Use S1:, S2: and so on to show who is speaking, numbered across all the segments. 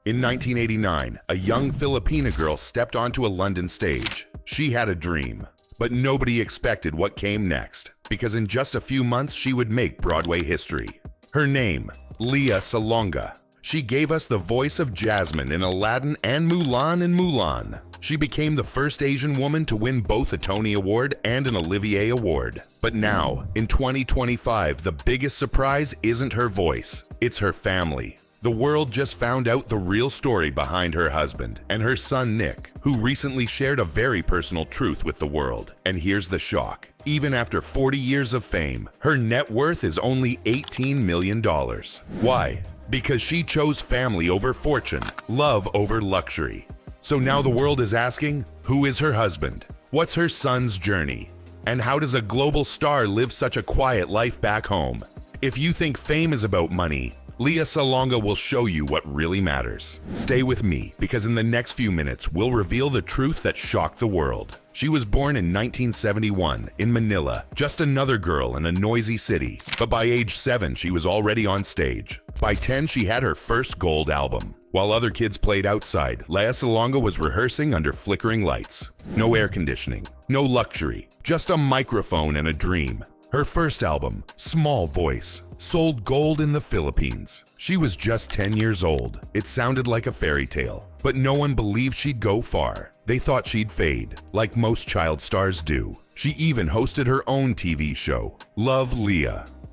S1: In 1989, a young Filipina girl stepped onto a London stage. She had a dream, but nobody expected what came next, because in just a few months she would make Broadway history. Her name, Lea Salonga. She gave us the voice of Jasmine in Aladdin and Mulan in Mulan. She became the first Asian woman to win both a Tony Award and an Olivier Award. But now, in 2025, the biggest surprise isn't her voice, it's her family. The world just found out the real story behind her husband and her son Nick, who recently shared a very personal truth with the world. And here's the shock. Even after 40 years of fame, her net worth is only $18 million. Why? Because she chose family over fortune, love over luxury. So now the world is asking, who is her husband? What's her son's journey? And how does a global star live such a quiet life back home? If you think fame is about money, Lea Salonga will show you what really matters. Stay with me, because in the next few minutes, we'll reveal the truth that shocked the world. She was born in 1971 in Manila, just another girl in a noisy city. But by age 7, she was already on stage. By 10, she had her first gold album. While other kids played outside, Lea Salonga was rehearsing under flickering lights. No air conditioning, no luxury, just a microphone and a dream. Her first album, Small Voice, sold gold in the Philippines. She was just 10 years old. It sounded like a fairy tale, but no one believed she'd go far. They thought she'd fade, like most child stars do. She even hosted her own TV show, Love Lea.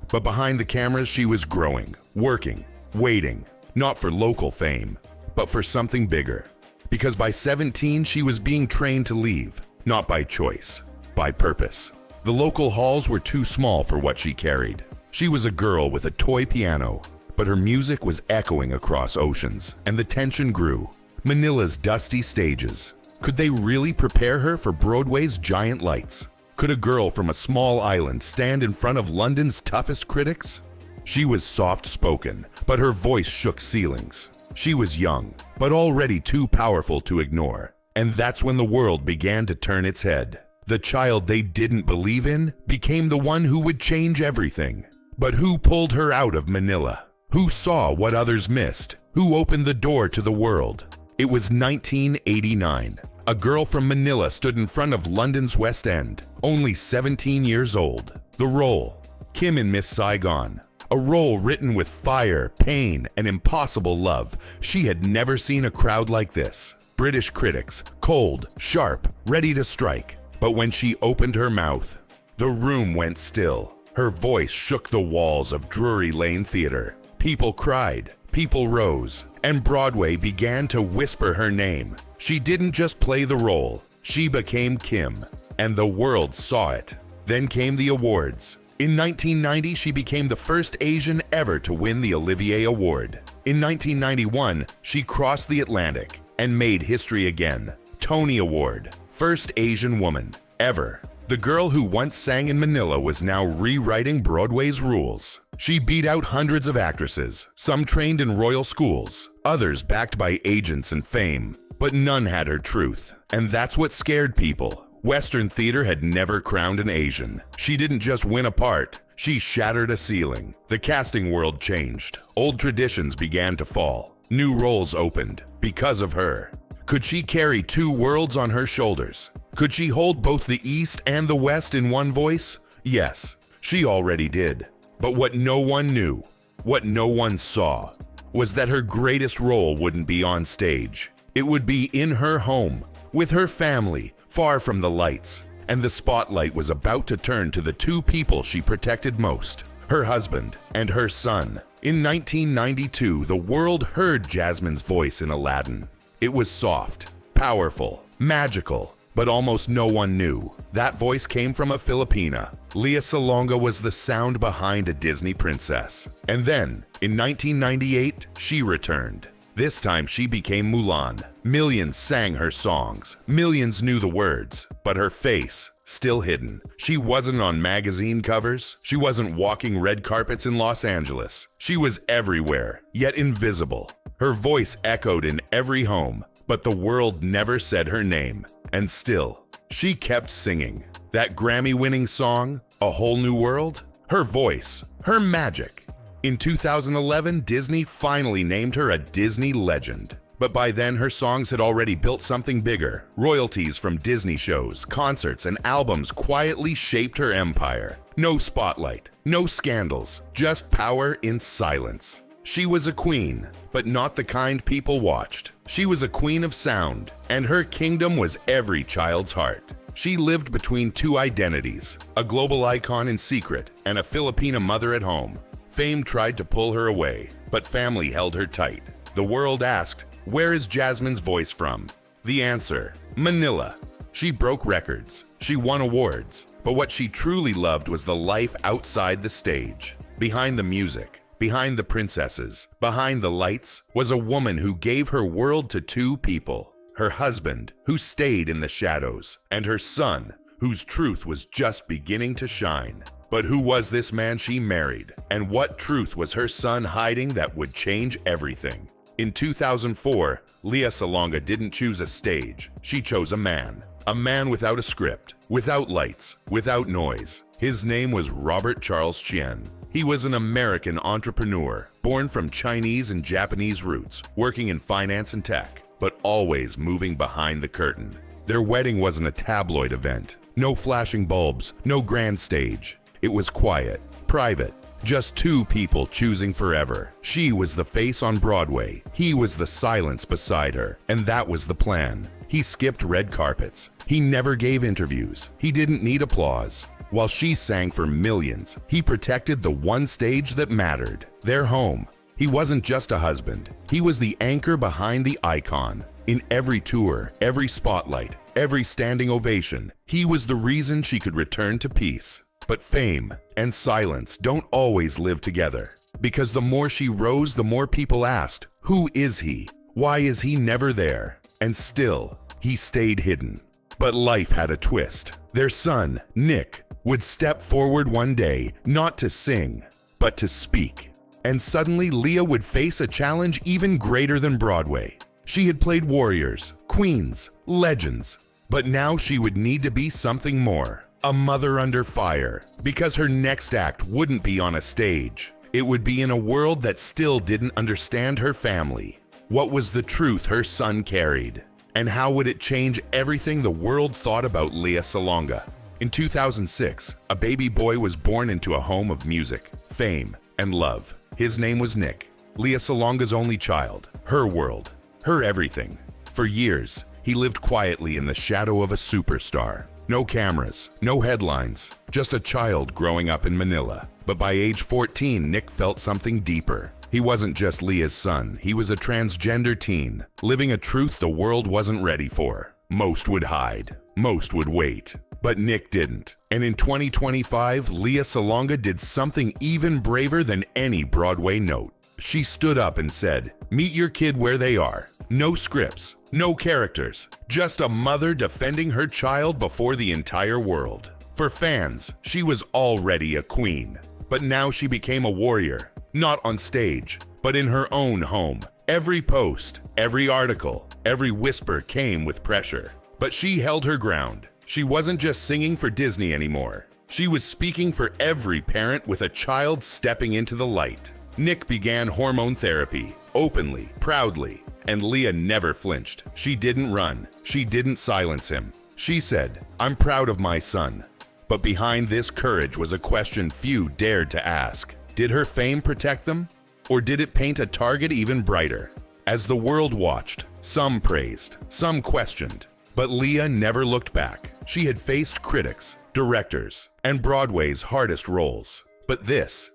S1: But behind the cameras, she was growing, working, waiting, not for local fame, but for something bigger. Because by 17, she was being trained to leave, not by choice, by purpose. The local halls were too small for what she carried. She was a girl with a toy piano, but her music was echoing across oceans, and the tension grew. Manila's dusty stages. Could they really prepare her for Broadway's giant lights? Could a girl from a small island stand in front of London's toughest critics? She was soft-spoken, but her voice shook ceilings. She was young, but already too powerful to ignore. And that's when the world began to turn its head. The child they didn't believe in became the one who would change everything. But who pulled her out of Manila? Who saw what others missed? Who opened the door to the world? It was 1989. A girl from Manila stood in front of London's West End, only 17 years old. The role, Kim in Miss Saigon. A role written with fire, pain, and impossible love. She had never seen a crowd like this. British critics, cold, sharp, ready to strike. But when she opened her mouth, the room went still. Her voice shook the walls of Drury Lane Theatre. People cried, people rose, and Broadway began to whisper her name. She didn't just play the role, she became Kim, and the world saw it. Then came the awards. In 1990, she became the first Asian ever to win the Olivier Award. In 1991, she crossed the Atlantic and made history again. Tony Award, first Asian woman ever. The girl who once sang in Manila was now rewriting Broadway's rules. She beat out hundreds of actresses, some trained in royal schools, others backed by agents and fame. But none had her truth, and that's what scared people. Western theater had never crowned an Asian. She didn't just win a part, she shattered a ceiling. The casting world changed. Old traditions began to fall. New roles opened because of her. Could she carry two worlds on her shoulders? Could she hold both the East and the West in one voice? Yes, she already did. But what no one knew, what no one saw, was that her greatest role wouldn't be on stage. It would be in her home, with her family, far from the lights. And the spotlight was about to turn to the two people she protected most, her husband and her son. In 1992, the world heard Jasmine's voice in Aladdin. It was soft, powerful, magical, but almost no one knew. That voice came from a Filipina. Lea Salonga was the sound behind a Disney princess. And then, in 1998, she returned. This time she became Mulan. Millions sang her songs. Millions knew the words, but her face, still hidden. She wasn't on magazine covers. She wasn't walking red carpets in Los Angeles. She was everywhere, yet invisible. Her voice echoed in every home, but the world never said her name. And still, she kept singing. That Grammy-winning song, A Whole New World? Her voice, her magic. In 2011, Disney finally named her a Disney legend. But by then, her songs had already built something bigger. Royalties from Disney shows, concerts, and albums quietly shaped her empire. No spotlight, no scandals, just power in silence. She was a queen, but not the kind people watched. She was a queen of sound, and her kingdom was every child's heart. She lived between two identities, a global icon in secret and a Filipina mother at home. Fame tried to pull her away, but family held her tight. The world asked, "Where is Jasmine's voice from?" The answer, Manila. She broke records, she won awards, but what she truly loved was the life outside the stage. Behind the music, behind the princesses, behind the lights, was a woman who gave her world to two people. Her husband, who stayed in the shadows, and her son, whose truth was just beginning to shine. But who was this man she married, and what truth was her son hiding that would change everything? In 2004, Lea Salonga didn't choose a stage, she chose a man. A man without a script, without lights, without noise. His name was Robert Charles Chien. He was an American entrepreneur, born from Chinese and Japanese roots, working in finance and tech, but always moving behind the curtain. Their wedding wasn't a tabloid event. No flashing bulbs, no grand stage. It was quiet, private, just two people choosing forever. She was the face on Broadway, he was the silence beside her, and that was the plan. He skipped red carpets, he never gave interviews, he didn't need applause. While she sang for millions, he protected the one stage that mattered, their home. He wasn't just a husband, he was the anchor behind the icon. In every tour, every spotlight, every standing ovation, he was the reason she could return to peace. But fame and silence don't always live together. Because the more she rose, the more people asked, who is he? Why is he never there? And still, he stayed hidden. But life had a twist. Their son, Nick, would step forward one day, not to sing, but to speak. And suddenly, Lea would face a challenge even greater than Broadway. She had played warriors, queens, legends, but now she would need to be something more. A mother under fire, because her next act wouldn't be on a stage. It would be in a world that still didn't understand her family. What was the truth her son carried? And how would it change everything the world thought about Lea Salonga? In 2006, a baby boy was born into a home of music, fame, and love. His name was Nick, Lea Salonga's only child, her world, her everything. For years, he lived quietly in the shadow of a superstar. No cameras, no headlines, just a child growing up in Manila. But by age 14, Nick felt something deeper. He wasn't just Lea's son, he was a transgender teen, living a truth the world wasn't ready for. Most would hide, most would wait. But Nick didn't. And in 2025, Lea Salonga did something even braver than any Broadway note. She stood up and said, "Meet your kid where they are. No scripts, no characters, just a mother defending her child before the entire world." For fans, she was already a queen. But now she became a warrior, not on stage, but in her own home. Every post, every article, every whisper came with pressure. But she held her ground. She wasn't just singing for Disney anymore. She was speaking for every parent with a child stepping into the light. Nick began hormone therapy, openly, proudly, and Lea never flinched. She didn't run. She didn't silence him. She said, "I'm proud of my son." But behind this courage was a question few dared to ask. Did her fame protect them? Or did it paint a target even brighter? As the world watched, some praised, some questioned. But Lea never looked back. She had faced critics, directors, and Broadway's hardest roles. But this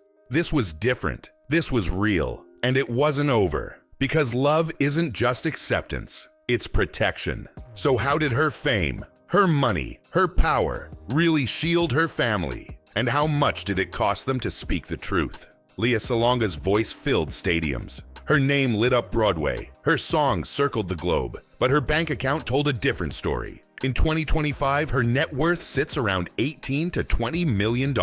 S1: was different. This was real. And it wasn't over. Because love isn't just acceptance, it's protection. So how did her fame, her money, her power really shield her family? And how much did it cost them to speak the truth? Lea Salonga's voice filled stadiums. Her name lit up Broadway. Her songs circled the globe. But her bank account told a different story. In 2025, her net worth sits around $18 to $20 million.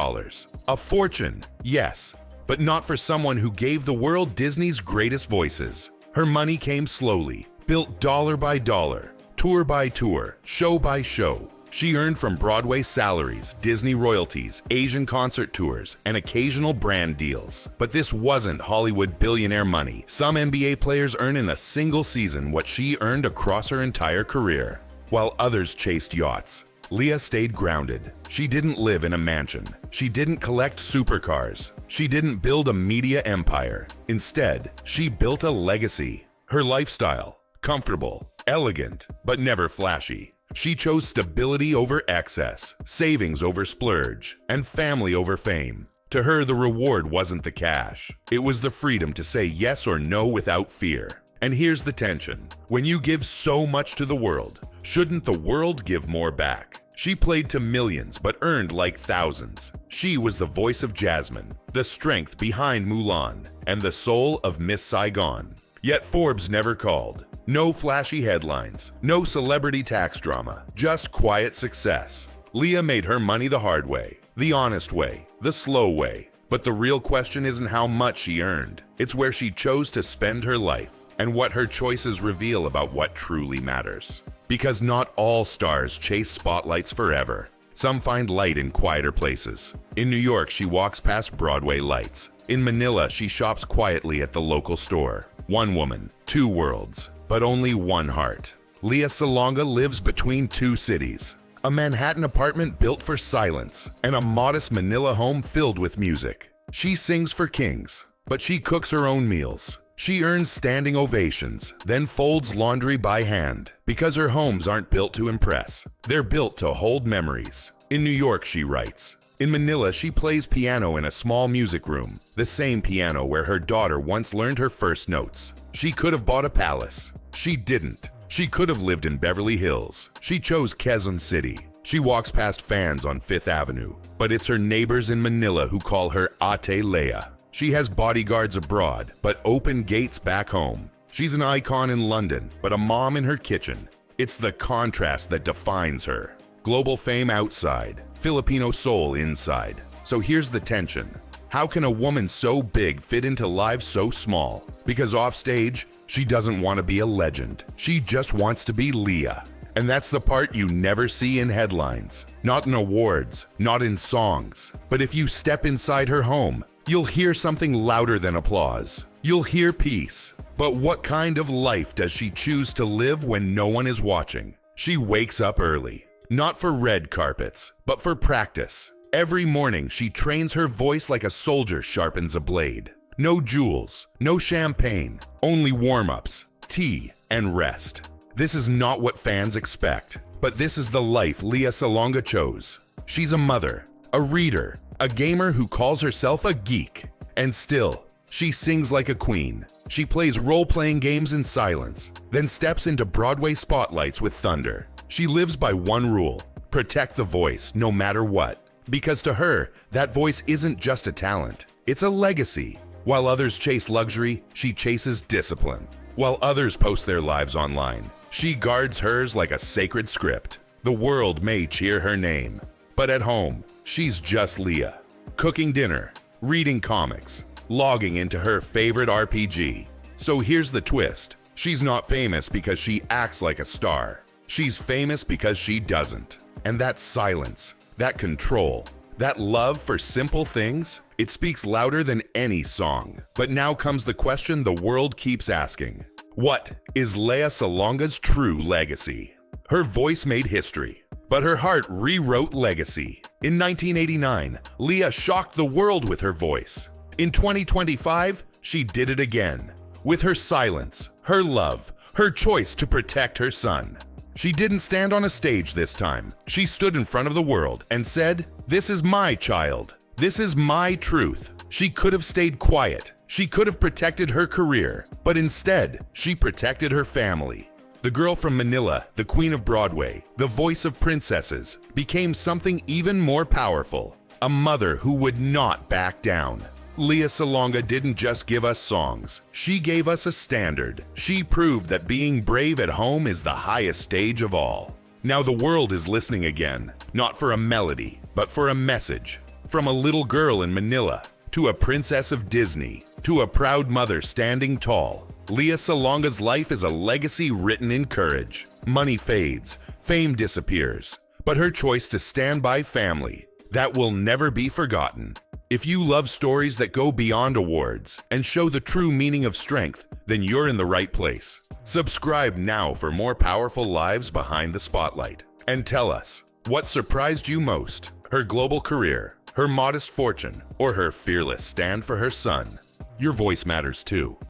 S1: A fortune, yes, but not for someone who gave the world Disney's greatest voices. Her money came slowly, built dollar by dollar, tour by tour, show by show. She earned from Broadway salaries, Disney royalties, Asian concert tours, and occasional brand deals. But this wasn't Hollywood billionaire money. Some NBA players earn in a single season what she earned across her entire career. While others chased yachts, Lea stayed grounded. She didn't live in a mansion. She didn't collect supercars. She didn't build a media empire. Instead, she built a legacy. Her lifestyle, comfortable, elegant, but never flashy. She chose stability over excess, savings over splurge, and family over fame. To her, the reward wasn't the cash. It was the freedom to say yes or no without fear. And here's the tension. When you give so much to the world, shouldn't the world give more back? She played to millions but earned like thousands. She was the voice of Jasmine, the strength behind Mulan, and the soul of Miss Saigon. Yet Forbes never called. No flashy headlines, no celebrity tax drama, just quiet success. Lea made her money the hard way, the honest way, the slow way. But the real question isn't how much she earned. It's where she chose to spend her life and what her choices reveal about what truly matters. Because not all stars chase spotlights forever. Some find light in quieter places. In New York, she walks past Broadway lights. In Manila, she shops quietly at the local store. One woman, two worlds, but only one heart. Lea Salonga lives between two cities. A Manhattan apartment built for silence, and a modest Manila home filled with music. She sings for kings, but she cooks her own meals. She earns standing ovations, then folds laundry by hand, because her homes aren't built to impress. They're built to hold memories. In New York, she writes. In Manila, she plays piano in a small music room, the same piano where her daughter once learned her first notes. She could have bought a palace. She didn't. She could have lived in Beverly Hills. She chose Quezon City. She walks past fans on Fifth Avenue, but it's her neighbors in Manila who call her Ate Lea. She has bodyguards abroad, but open gates back home. She's an icon in London, but a mom in her kitchen. It's the contrast that defines her. Global fame outside, Filipino soul inside. So here's the tension. How can a woman so big fit into lives so small? Because offstage, she doesn't want to be a legend. She just wants to be Lea. And that's the part you never see in headlines. Not in awards, not in songs. But if you step inside her home, you'll hear something louder than applause. You'll hear peace. But what kind of life does she choose to live when no one is watching? She wakes up early. Not for red carpets, but for practice. Every morning, she trains her voice like a soldier sharpens a blade. No jewels, no champagne, only warm-ups, tea, and rest. This is not what fans expect, but this is the life Lea Salonga chose. She's a mother, a reader, a gamer who calls herself a geek. And still, she sings like a queen. She plays role-playing games in silence, then steps into Broadway spotlights with thunder. She lives by one rule: protect the voice, no matter what. Because to her, that voice isn't just a talent, it's a legacy. While others chase luxury, she chases discipline. While others post their lives online, she guards hers like a sacred script. The world may cheer her name, but at home, she's just Lea. Cooking dinner, reading comics, logging into her favorite RPG. So here's the twist. She's not famous because she acts like a star. She's famous because she doesn't. And that silence, that control, that love for simple things, it speaks louder than any song. But now comes the question the world keeps asking. What is Lea Salonga's true legacy? Her voice made history, but her heart rewrote legacy. In 1989, Lea shocked the world with her voice. In 2025, she did it again. With her silence, her love, her choice to protect her son. She didn't stand on a stage this time. She stood in front of the world and said, "This is my child. This is my truth." She could have stayed quiet. She could have protected her career, but instead, she protected her family. The girl from Manila, the queen of Broadway, the voice of princesses, became something even more powerful. A mother who would not back down. Lea Salonga didn't just give us songs. She gave us a standard. She proved that being brave at home is the highest stage of all. Now the world is listening again, not for a melody, but for a message. From a little girl in Manila, to a princess of Disney, to a proud mother standing tall, Lea Salonga's life is a legacy written in courage. Money fades, fame disappears, but her choice to stand by family, that will never be forgotten. If you love stories that go beyond awards and show the true meaning of strength, then you're in the right place. Subscribe now for more powerful lives behind the spotlight. And tell us, what surprised you most? Her global career, her modest fortune, or her fearless stand for her son? Your voice matters too.